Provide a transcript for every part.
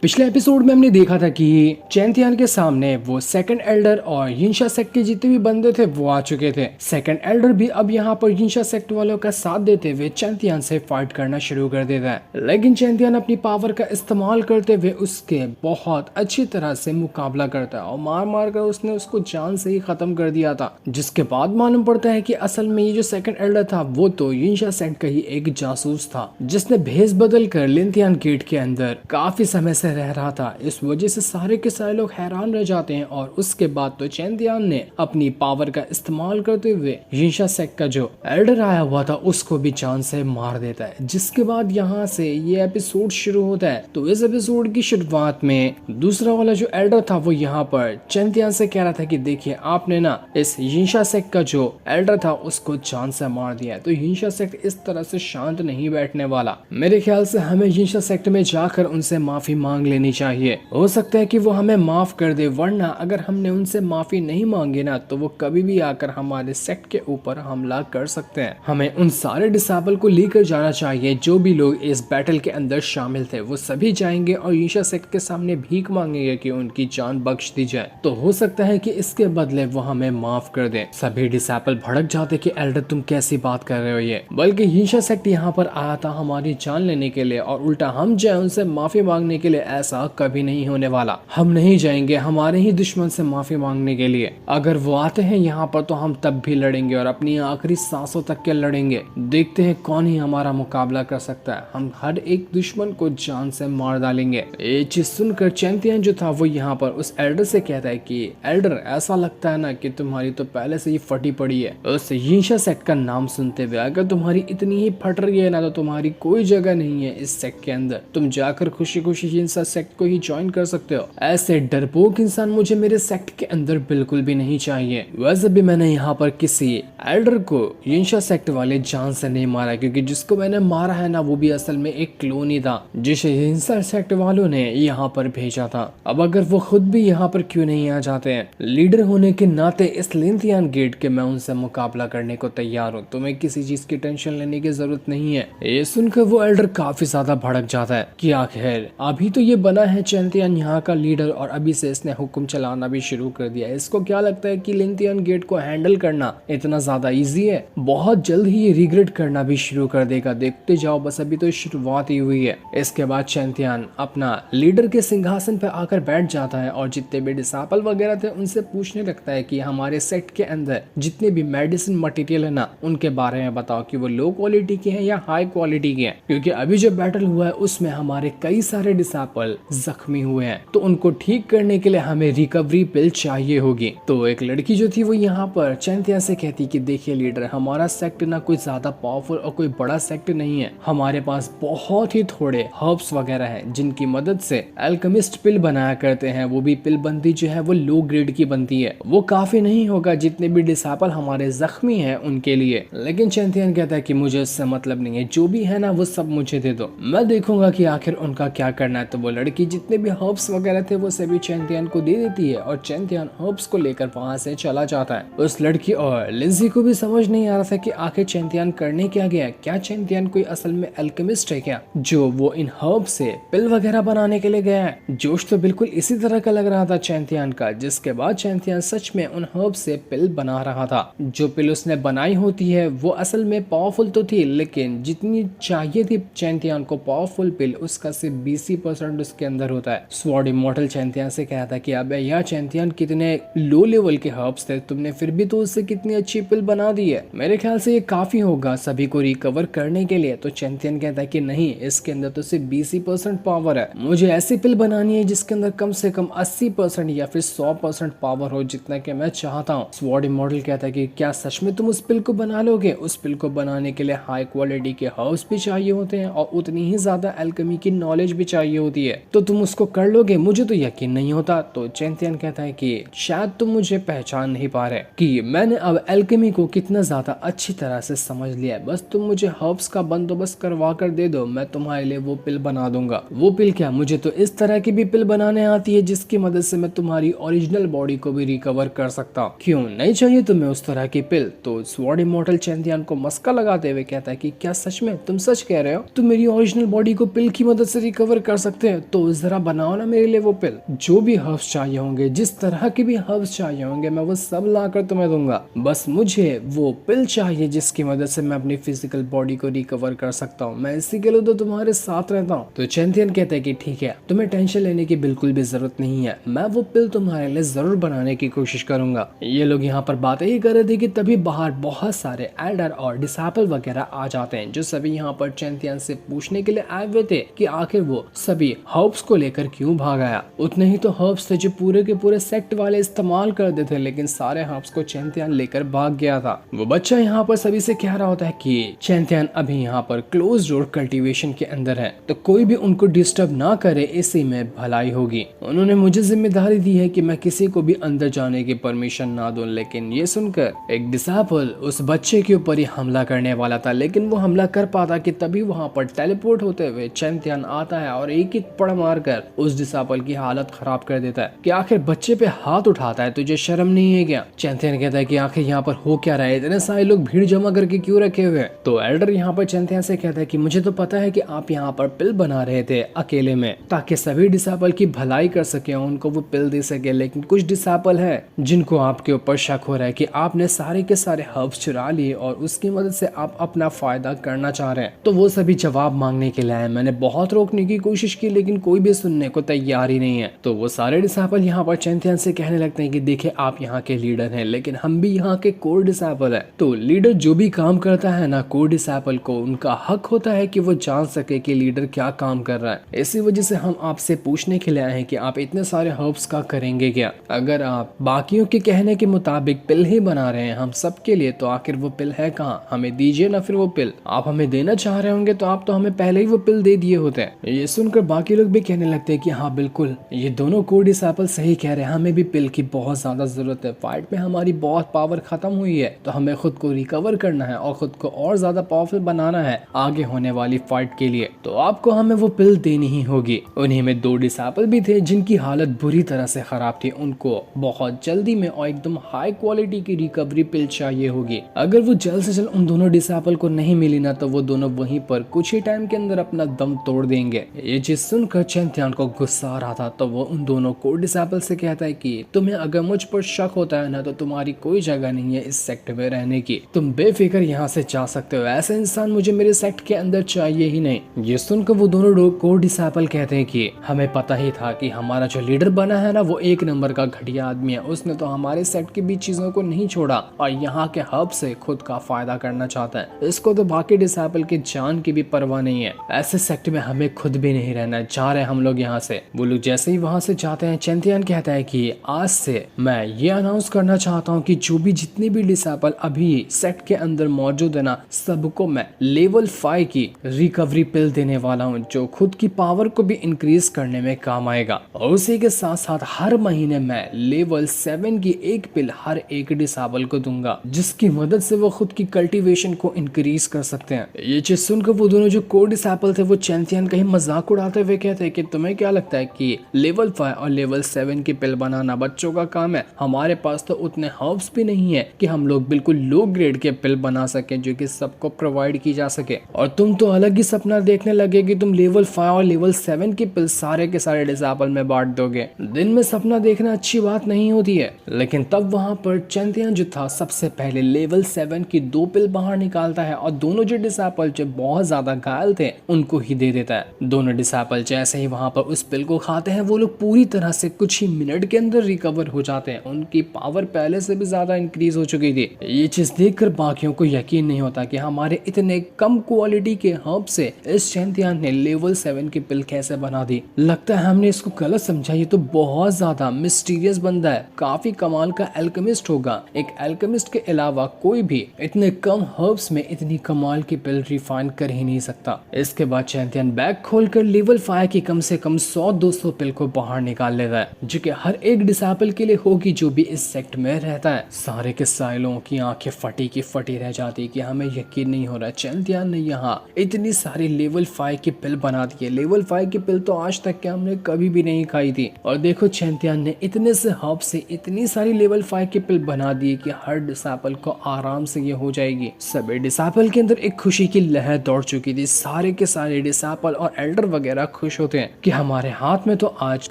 पिछले एपिसोड में हमने देखा था कि चैंतियान के सामने वो सेकंड एल्डर और यिनशा सेक्ट के जितने भी बंदे थे वो आ चुके थे। सेकंड एल्डर भी अब यहाँ पर यिनशा सेक्ट वालों का साथ देते हुए चैंतियान से फाइट करना शुरू कर देता है, लेकिन चैंतियान अपनी पावर का इस्तेमाल करते हुए उसके बहुत अच्छी तरह से मुकाबला करता है और मार मार कर उसने उसको जान से ही खत्म कर दिया था। जिसके बाद मालूम पड़ता है कि असल में ये जो सेकंड एल्डर था वो तो यिनशा सेक्ट का ही एक जासूस था, जिसने भेस बदल कर लिंथियान गेट के अंदर काफी समय से रह रहा था। इस वजह से सारे के सारे लोग हैरान रह जाते हैं और उसके बाद तो चैंतियान ने अपनी पावर का इस्तेमाल करते हुए यिनशा सेक्ट का जो एल्डर आया हुआ था उसको भी जान से मार देता है। जिसके बाद यहाँ से ये एपिसोड शुरू होता है। तो इस एपिसोड की शुरुआत में दूसरा वाला जो एल्डर था वो यहाँ पर चैंतियान से कह रहा था कि देखिए आपने ना इस यिनशा सेक्ट का जो एल्डर था उसको जान से मार दिया है। तो यिनशा सेक्ट इस तरह से शांत नहीं बैठने वाला। मेरे ख्याल से हमें यिनशा सेक्ट में जाकर उनसे माफी मांग लेनी चाहिए। हो सकता है कि वो हमें माफ कर दे, वरना अगर हमने उनसे माफी नहीं मांगी ना तो वो कभी भी आकर हमारे सेक्ट के ऊपर हमला कर सकते हैं। हमें उन सारे डिसेबल को लेकर जाना चाहिए। जो भी लोग इस बैटल के अंदर शामिल थे वो सभी जाएंगे और यिनशा सेक्ट के सामने भीख मांगेंगे कि उनकी जान बख्श दी जाए। तो हो सकता है कि इसके बदले वो हमें माफ कर दे। सभी डिसेबल भड़क जाते कि एल्डर तुम कैसी बात कर रहे हो ये, बल्कि यिनशा सेक्ट यहाँ पर आया था हमारी जान लेने के लिए और उल्टा हम जाए उनसे माफी मांगने के लिए, ऐसा कभी नहीं होने वाला। हम नहीं जाएंगे हमारे ही दुश्मन से माफी मांगने के लिए। अगर वो आते हैं यहाँ पर तो हम तब भी लड़ेंगे और अपनी आखिरी सांसों तक के लड़ेंगे। देखते हैं कौन ही हमारा मुकाबला कर सकता है। हम हर एक दुश्मन को जान से मार डालेंगे। ये चीज सुनकर चैंतियान जो था वो यहाँ पर उस एल्डर से कहता है कि एल्डर ऐसा लगता है ना कि तुम्हारी तो पहले से ही फटी पड़ी है। उस यिनशा सेक्ट का नाम सुनते हुए अगर तुम्हारी इतनी ही फट रही है ना तो तुम्हारी कोई जगह नहीं है इस सेक्ट के अंदर। तुम जाकर खुशी खुशी यिनशा सेक्ट को ही ज्वाइन कर सकते हो। ऐसे डरपोक इंसान मुझे मेरे सेक्ट के अंदर बिल्कुल भी नहीं चाहिए। वैसे भी मैंने यहाँ पर किसी एल्डर को यिनशा सेक्ट वाले जान से नहीं मारा, क्योंकि जिसको मैंने मारा है ना वो भी असल में एक क्लोन ही था जिसे यिनशा सेक्ट वालों ने यहाँ पर भेजा था। अब अगर वो खुद भी यहाँ पर क्यों नहीं आ जाते हैं, लीडर होने के नाते इस लिंथियान गेट के मैं उनसे मुकाबला करने को तैयार हूँ। तुम्हें किसी चीज की टेंशन लेने की जरूरत नहीं है। ये सुनकर वो एल्डर काफी ज्यादा भड़क जाता है कि आखिर अभी तो ये बना है चैंतियान यहाँ का लीडर और अभी से इसने हुक्म चलाना भी शुरू कर दिया है। इसको क्या लगता है कि लिंथियान गेट को हैंडल करना इतना ज्यादा इजी है? बहुत जल्द ही ये रिग्रेट करना भी शुरू कर देगा। देखते जाओ, बस अभी तो शुरुआत ही हुई है। इसके बाद चैंतियान अपना लीडर के सिंहासन पर आकर बैठ जाता है और जितने भी डिसेबल वगैरह थे उनसे पूछने लगता है कि हमारे सेट के अंदर जितने भी मेडिसिन मटेरियल है ना उनके बारे में बताओ कि वो लो क्वालिटी के हैं या हाई क्वालिटी के हैं, क्योंकि अभी जो बैटल हुआ है उसमें हमारे कई सारे डिसेबल जख्मी हुए हैं तो उनको ठीक करने के लिए हमें रिकवरी पिल चाहिए होगी। तो एक लड़की जो थी वो यहाँ पर चैंतियान से कहती कि देखिए लीडर, हमारा सेक्ट ना कोई ज्यादा पावरफुल और कोई बड़ा सेक्ट नहीं है। हमारे पास बहुत ही थोड़े हर्ब्स वगैरह हैं जिनकी मदद से एल्केमिस्ट पिल बनाया करते हैं। वो भी पिल बनती जो है वो लो ग्रेड की बनती है। वो काफी नहीं होगा जितने भी डिसेबल हमारे जख्मी हैं उनके लिए। लेकिन चैंतियान कहता है कि मुझे उससे मतलब नहीं है, जो भी है ना वो सब मुझे दे दो, मैं देखूंगा कि आखिर उनका क्या करना है। तो वो लड़की जितने भी हर्ब्स वगैरह थे वो सभी चैंतियान को दे देती है और चैंतियान हर्ब्स को लेकर वहां से चला जाता है। उस लड़की और लिंजी को भी समझ नहीं आ रहा था कि आखिर चैंतियान करने क्या गया। क्या चैंतियान कोई असल में एल्केमिस्ट है क्या, जो वो इन हर्ब्स से पिल वगैरह बनाने के लिए गया है? जोश तो बिल्कुल इसी तरह का लग रहा था चैंतियान का। जिसके बाद चैंतियान सच में उन हर्ब्स से पिल बना रहा था। जो पिल उसने बनाई होती है वो असल में पावरफुल तो थी, लेकिन जितनी चाहिए थी चैंतियान को पावरफुल पिल उसका सिर्फ 20% उसके अंदर होता है। स्वॉर्ड इमॉर्टल चैंतियान से कहा था कि अबे यार चैंतियान, कितने लो लेवल के हर्ब्स थे, तुमने फिर भी तो उससे कितनी अच्छी पिल बना दी है। मेरे ख्याल से ये काफी होगा सभी को रिकवर करने के लिए। तो चैंतियान कहता है कि नहीं, इसके अंदर तो सिर्फ 20% पावर है। मुझे ऐसी पिल बनानी है जिसके अंदर कम से कम 80% या फिर 100% पावर हो, जितना कि मैं चाहता हूँ। स्वॉर्ड इमॉर्टल कहता है कि क्या सच में तुम उस पिल को बना लोगे? उस पिल को बनाने के लिए हाई क्वालिटी के हर्ब्स भी चाहिए होते हैं और उतनी ही ज्यादा एल्केमी की नॉलेज भी चाहिए होती है। तो तुम उसको कर लोगे? मुझे तो यकीन नहीं होता। तो चैंतियान कहता है कि शायद तुम मुझे पहचान नहीं पा रहे कि मैंने अब एल्केमी को कितना ज्यादा अच्छी तरह से समझ लिया है। बस तुम मुझे हर्ब्स का बंदोबस्त करवा कर दे दो, मैं तुम्हारे लिए वो पिल बना दूंगा। वो पिल क्या, मुझे तो इस तरह की भी पिल बनाने आती है जिसकी मदद से मैं तुम्हारी ओरिजिनल बॉडी को भी रिकवर कर सकता हूँ। क्यों नहीं चाहिए तुम्हें उस तरह की पिल? तो स्वॉर्ड इमॉर्टल चैंतियान को मस्का लगाते हुए कहता है कि क्या सच में तुम सच कह रहे हो? तुम मेरी ओरिजिनल बॉडी को पिल की मदद से रिकवर कर सकते थे तो जरा बनाओ ना मेरे लिए वो पिल। जो भी हर्ब्स चाहिए होंगे, जिस तरह के भी हर्ब्स चाहिए होंगे, मैं वो सब लाकर तुम्हें दूंगा। बस मुझे वो पिल चाहिए जिसकी मदद से मैं अपनी फिजिकल बॉडी को रिकवर कर सकता हूँ। मैं इसी के लिए तो तुम्हारे साथ रहता हूँ। तो चैंथियन कहता है कि ठीक है, तुम्हें टेंशन लेने की बिल्कुल भी जरूरत नहीं है, मैं वो पिल तुम्हारे लिए जरूर बनाने की कोशिश करूंगा। ये लोग यहाँ पर बातें ही कर रहे थे कि तभी बाहर बहुत सारे एल्डर और डिसाइपल वगैरह आ जाते हैं, जो सभी यहाँ पर चैंथियन से पूछने के लिए आए हुए थे कि आखिर वो सभी हर्ब्स को लेकर क्यों भाग आया। उतने ही तो हर्ब्स थे जो पूरे के पूरे सेक्ट वाले इस्तेमाल करते थे, लेकिन सारे हर्ब्स को चैंथियन लेकर भाग गया था। वो बच्चा यहाँ पर सभी से कह रहा होता है कि चैंथियन अभी यहाँ पर क्लोज डोर कल्टीवेशन के अंदर है, तो कोई भी उनको डिस्टर्ब ना करे, इसी में भलाई होगी। उन्होंने मुझे जिम्मेदारी दी है कि मैं किसी को भी अंदर जाने की परमिशन ना दूं। लेकिन ये सुनकर एक डिसाइपल उस बच्चे के ऊपर ही हमला करने वाला था, लेकिन वो हमला कर पाता कि तभी वहां पर टेलीपोर्ट होते हुए चैंथियन आता है और एक पड़ मारकर उस डिसाइपल की हालत खराब कर देता है। कि आखिर बच्चे पे हाथ उठाता है, तुझे शर्म नहीं है क्या? चैंथियन कहता है कि आखिर यहाँ पर हो क्या रहा है, इतने सारे लोग भीड़ जमा करके क्यों रखे हुए हैं? तो एल्डर यहाँ पर चैंथियन से कहता है कि मुझे तो पता है कि आप यहाँ पर पिल बना रहे थे अकेले में, ताकि सभी डिसाइपल की भलाई कर सके, उनको वो पिल दे सके। लेकिन कुछ डिसाइपल है जिनको आपके ऊपर शक हो रहा है कि आपने सारे के सारे हर्ब्स चुरा लिए और उसकी मदद से आप अपना फायदा करना चाह रहे हैं। तो वो सभी जवाब मांगने के लिए आए। मैंने बहुत रोकने की कोशिश की, लेकिन कोई भी सुनने को तैयार ही नहीं है। तो वो सारे डिसाइपल यहाँ पर चैंथियन से कहने लगते हैं कि देखिए, आप यहाँ के लीडर हैं, लेकिन हम भी यहाँ के कोर डिसाइपल है। तो लीडर जो भी काम करता है ना, कोर डिसाइपल को उनका हक होता है कि वो जान सके कि लीडर क्या काम कर रहा है। इसी वजह से हम आपसे पूछने के लिए आए हैं कि आप इतने सारे हर्ब्स का करेंगे क्या? अगर आप बाकियों के कहने के मुताबिक पिल ही बना रहे हैं हम सबके लिए, तो आखिर वो पिल है कहाँ? हमें दीजिए ना फिर वो पिल। आप हमें देना चाह रहे होंगे तो आप तो हमें पहले ही वो पिल दे दिए होते हैं। ये सुनकर बाकी लोग भी कहने लगते हैं कि हाँ बिल्कुल, ये दोनों कोर डिसाइपल सही कह रहे हैं, हमें भी पिल की बहुत ज्यादा जरूरत है। फाइट में हमारी बहुत पावर खत्म हुई है, तो हमें खुद को रिकवर करना है और खुद को और ज्यादा पावरफुल बनाना है आगे होने वाली फाइट के लिए। तो आपको हमें वो पिल देनी ही होगी। उन्हीं में दो डिसाइपल भी थे जिनकी हालत बुरी तरह से खराब थी। उनको बहुत जल्दी में और एकदम हाई क्वालिटी की रिकवरी पिल चाहिए होगी। अगर वो जल्द से जल्द उन दोनों डिसाइपल को नहीं मिली ना, तो वो दोनों वहीं पर कुछ ही टाइम के अंदर अपना दम तोड़ देंगे। ये चीज सुनकर चैंथियन को गुस्सा आ रहा था, तो वो उन दोनों कोर डिसाइपल से कहता है कि तुम्हें अगर मुझ पर शक होता है ना, तो तुम्हारी कोई जगह नहीं है इस सेक्ट में रहने की। तुम बेफिक्र यहाँ से जा सकते हो। ऐसा इंसान मुझे मेरे सेक्ट के अंदर चाहिए ही नहीं। ये सुनकर वो दोनों कोर डिसाइपल कहते हैं कि हमें पता ही था कि हमारा जो लीडर बना है ना, वो एक नंबर का घटिया आदमी है। उसने तो हमारे सेक्ट के बीच चीजों को नहीं छोड़ा और यहाँ के हब से खुद का फायदा करना चाहता है। इसको तो बाकी डिसाइपल की जान की भी परवाह नहीं है। ऐसे सेक्ट में हमें खुद भी नहीं रहना, जा रहे हम लोग यहाँ से। वो लोग जैसे ही वहाँ से जाते हैं, चैंथियन कहता है कि आज से मैं ये अनाउंस करना चाहता हूँ कि जो भी जितने भी डिसाइपल अभी सेक्ट के अंदर मौजूद है ना, सबको मैं लेवल 5 की रिकवरी पिल देने वाला हूँ, जो खुद की पावर को भी इंक्रीज करने में काम आएगा। और उसी के साथ साथ हर महीने मैं लेवल 7 की एक पिल हर एक डिसाइपल को दूंगा, जिसकी मदद से वो खुद की कल्टीवेशन को इंक्रीज कर सकते हैं। ये चीज सुनकर वो दोनों जो कोर डिसाइपल थे, वो चैंथियन कहीं मजाक उड़ाते हुए कहते हैं कि तुम्हें क्या लगता है कि लेवल 5 और लेवल 7 की पिल बनाना बच्चों का काम है? हमारे पास तो उतने हर्ब्स भी नहीं है कि हम लोग बिल्कुल लो ग्रेड के पिल बना सके जो कि सबको प्रोवाइड की जा सके। और तुम तो अलग ही सपना देखने लगे कि तुम लेवल 5 और लेवल 7 की पिल सारे के सारे डिसाइपल में बांट दोगे। दिन में सपना देखना अच्छी बात नहीं होती है। लेकिन तब वहां पर चैंथियन जो था, सबसे पहले लेवल 7 की 2 पिल बाहर निकालता है और दोनों जो डिसाइपल जो बहुत ज्यादा घायल थे उनको ही दे देता है। दोनों डिसाइपल जैसे ही वहां पर उस पिल को खाते हैं, वो लोग पूरी तरह से कुछ ही मिनट के अंदर रिकवर हो जाते हैं। उनकी पावर पहले से भी ज्यादा इंक्रीज हो चुकी थी। ये चीज देखकर बाकियों को यकीन नहीं होता कि हमारे इतने कम क्वालिटी के हर्ब से इस चैंथियन ने लेवल 7 की पिल कैसे बना दी। लगता है हमने इसको गलत समझा। ये तो बहुत ज्यादा मिस्टीरियस बंदा है, काफी कमाल का एल्केमिस्ट होगा। एक एल्केमिस्ट के अलावा कोई भी इतने कम हर्ब्स में इतनी कमाल की पिल रिफाइन कर ही नहीं सकता। इसके बाद चैंथियन बैग खोलकर लेवल 5 की कम से कम 100-200 पिल को बाहर निकाल लेता है, जो कि हर एक डिसाइपल के लिए होगी जो भी इस सेक्ट में रहता है। सारे के साइलों की आंखें फटी की फटी रह जाती कि हमें यकीन नहीं हो रहा, चैंथियन ने यहाँ इतनी सारी लेवल 5 की पिल बना दी है। लेवल 5 की पिल तो आज तक के हमने कभी भी नहीं खाई थी। और देखो, चैंथियन ने इतने से हर्ब से इतनी सारी लेवल 5 की पिल बना दी कि हर डिसाइपल को आराम से ये हो जाएगी। सभी डिसाइपल के अंदर एक खुशी की लहर दौड़ चुकी थी। सारे के सारे डिसाइपल और एल्डर वगैरह खुश होते हैं कि हमारे हाथ में तो आज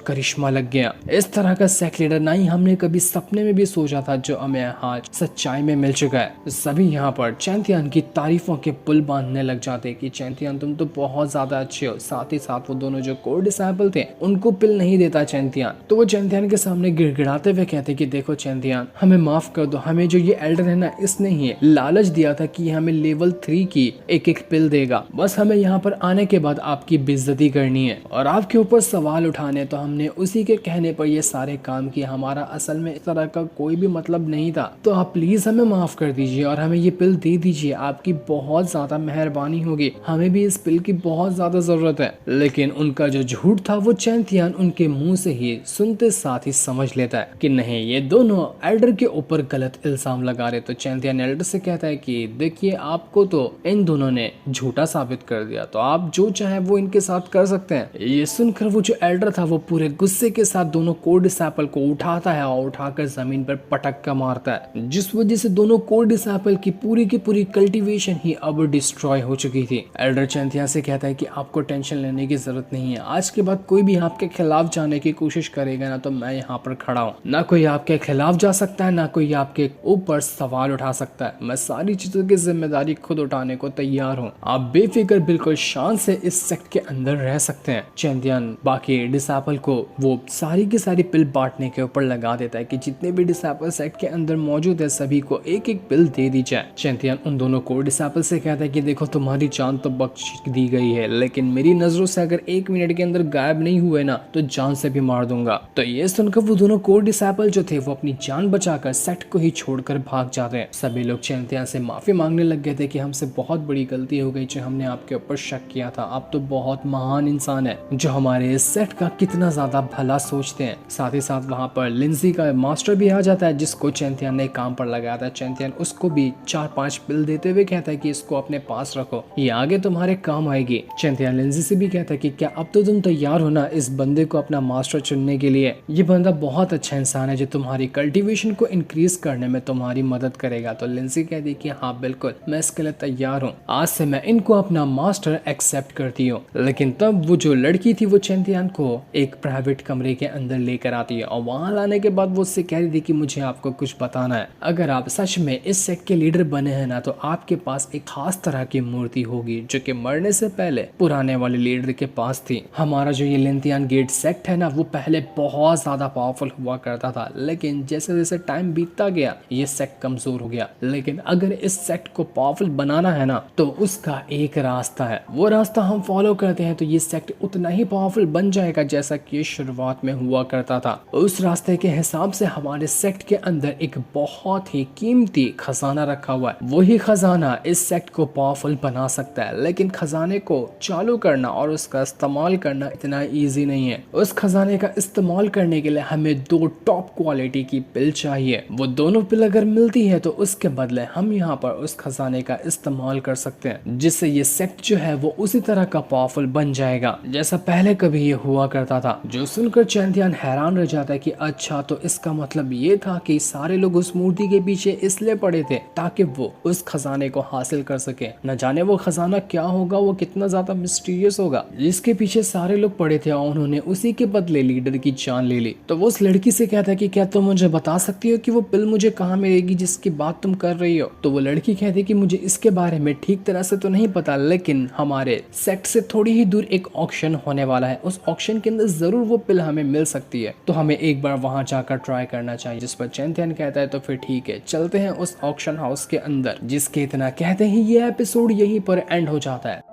करिश्मा लग गया। इस तरह का सेक्ट लीडर ना ही हमने कभी सपने में भी सोचा था जो हमें आज सच्चाई में मिल चुका है। सभी यहाँ पर चैंतियन की तारीफों के पुल बांधने लग जाते कि चैंतियन तुम तो बहुत ज्यादा अच्छे हो। साथ ही साथ वो दोनों जो कोर डिसाइपल थे उनको पिल नहीं देता चैंतियन, तो वो चैंतियन के सामने गिड़गिड़ाते हुए कहते कि देखो चैंतियन, हमें माफ कर दो, हमें जो ये एल्डर है ना इसने ही लालच दिया था कि हमें लेवल 3 की एक एक पिल देगा, बस हमें यहाँ पर आने के बाद आपकी बेइज्जती करनी है और आपके ऊपर सवाल उठाने, तो हमने उसी के कहने पर ये सारे काम किए। हमारा असल में इस तरह का कोई भी मतलब नहीं था, तो आप प्लीज हमें माफ कर दीजिए और हमें ये पिल दे दीजिए, आपकी बहुत ज्यादा मेहरबानी होगी, हमें भी इस पिल की बहुत ज्यादा जरूरत है। लेकिन उनका जो झूठ था वो चैंतियन उनके मुंह से ही सुनते साथ ही समझ लेता है कि नहीं, ये दोनों एल्डर के ऊपर गलत इल्जाम लगा रहे। तो चैंतियन एल्डर से कहता है कि देखिए आपको तो इन दोनों ने झूठा साबित कर दिया, तो आप जो चाहे वो इनके साथ कर सकते हैं। ये सुनकर वो जो एल्डर था वो पूरे गुस्से के साथ दोनों कोर डिसाइपल को उठाता है और उठाकर जमीन पर पटक कर मारता है, जिस वजह से दोनों कोर डिसाइपल की पूरी कल्टीवेशन ही अब डिस्ट्रॉय हो चुकी थी। एल्डर चैंतियन से कहता है कि आपको टेंशन लेने की जरूरत नहीं है, आज के बाद कोई भी आपके खिलाफ जाने की कोशिश करेगा ना तो मैं यहाँ पर खड़ा हूँ, ना कोई आपके खिलाफ जा सकता है ना कोई आपके ऊपर सवाल उठा सकता है, मैं सारी चीजों की जिम्मेदारी खुद उठाने को तैयार हूँ, आप बेफिक्र बिल्कुल शान से इस सेक्ट के अंदर रह सकते हैं। चैंतियन बाकी डिसाइपल को वो सारी की सारी पिल बांटने के ऊपर लगा देता है कि जितने भी डिसाइपल सेक्ट के अंदर मौजूद है सभी को एक एक पिल दे दी जाए। चैंतियन उन दोनों कोर डिसाइपल से कहता है कि देखो तुम्हारी जान तो बख्श दी गई है, लेकिन मेरी नजरों से अगर 1 मिनट के अंदर गायब नहीं हुए ना तो जान से भी मार दूंगा। तो ये सुनकर वो दोनों कोर डिसाइपल जो थे वो अपनी जान बचाकर सेक्ट को ही छोड़कर भाग जाते हैं। सभी लोग चैंतियन से माफी मांगने लग गए थे कि हमसे बहुत बड़ी गलती हो गई जो हमने आपके ऊपर शक किया था, आप तो बहुत महान इंसान है जो हमारे इस सेट का कितना ज्यादा भला सोचते हैं। साथ ही साथ वहाँ पर लिंजी का मास्टर भी आ जाता है जिसको चैंतियन ने काम पर लगाया था। चैंतियन उसको भी 4-5 पिल देते हुए कहता है कि इसको अपने पास रखो, ये आगे तुम्हारे काम आएगी। चैंतियन लिंजी से भी कहता है कि क्या अब तो तुम तैयार हो ना इस बंदे को अपना मास्टर चुनने के लिए, ये बंदा बहुत अच्छा इंसान है जो तुम्हारी कल्टीवेशन को इंक्रीज करने में तुम्हारी मदद करेगा। तो लिंजी कहती कि हाँ बिल्कुल मैं इसके लिए तैयार हूँ, आज से मैं इनको अपना मास्टर एक्सेप्ट करती हूँ। लेकिन तब वो जो लड़की थी वो चैंतियन को एक प्राइवेट कमरे के अंदर लेकर आती है और वहां लाने के बाद वो उससे कह रही थी कि मुझे आपको कुछ बताना है, अगर आप सच में इस सेक्ट के लीडर बने हैं ना तो आपके पास एक खास तरह की मूर्ति होगी जो कि मरने से पहले पुराने वाले लीडर के पास थी। हमारा जो ये लिंथियन गेट सेक्ट है ना वो पहले बहुत ज्यादा पावरफुल हुआ करता था, लेकिन जैसे जैसे टाइम बीतता गया ये सेक्ट कमजोर हो गया। लेकिन अगर इस सेक्ट को पावरफुल बनाना है ना तो उसका एक रास्ता है, वो रास्ता हम फॉलो करते हैं तो ये सेक्ट उतना ही पावरफुल बन जाएगा जैसा कि शुरुआत में हुआ करता था। उस रास्ते के हिसाब से हमारे सेक्ट के अंदर एक बहुत ही कीमती खजाना रखा हुआ है, वही खजाना इस सेक्ट को पावरफुल बना सकता है। लेकिन खजाने को चालू करना और उसका इस्तेमाल करना इतना इजी नहीं है। उस खजाने का इस्तेमाल करने के लिए हमें 2 टॉप क्वालिटी की पिल चाहिए, वो दोनों पिल अगर मिलती है तो उसके बदले हम यहाँ पर उस खजाने का इस्तेमाल कर सकते हैं, जिससे ये सेक्ट जो है वो उसी तरह का पावरफुल बन जाएगा जैसा पहले कभी ये हुआ करता था। जो सुनकर चैंतियन हैरान रह जाता है कि अच्छा तो इसका मतलब ये था कि सारे लोग उस मूर्ति के पीछे इसलिए पड़े थे ताकि वो उस खजाने को हासिल कर सके। न जाने वो खजाना क्या होगा, वो कितना ज्यादा मिस्टीरियस होगा जिसके पीछे सारे लोग पड़े थे और उन्होंने उसी के बदले लीडर की जान ले ली। तो वो उस लड़की से कहता है कि क्या तुम मुझे बता सकती हो कि वो पिल मुझे कहाँ मिलेगी जिसकी बात तुम कर रही हो। तो वो लड़की कहती है कि मुझे इसके बारे में ठीक तरह से तो नहीं पता, लेकिन हमारे सेक्ट से थोड़ी ही दूर एक ऑक्शन होने वाला है, उस ऑक्शन के अंदर जरूर वो पिल हमें मिल सकती है, तो हमें एक बार वहां जाकर ट्राई करना चाहिए। जिस पर चैंतियन कहता है तो फिर ठीक है चलते हैं उस ऑक्शन हाउस के अंदर। जिसके इतना कहते ही ये एपिसोड यहीं पर एंड हो जाता है।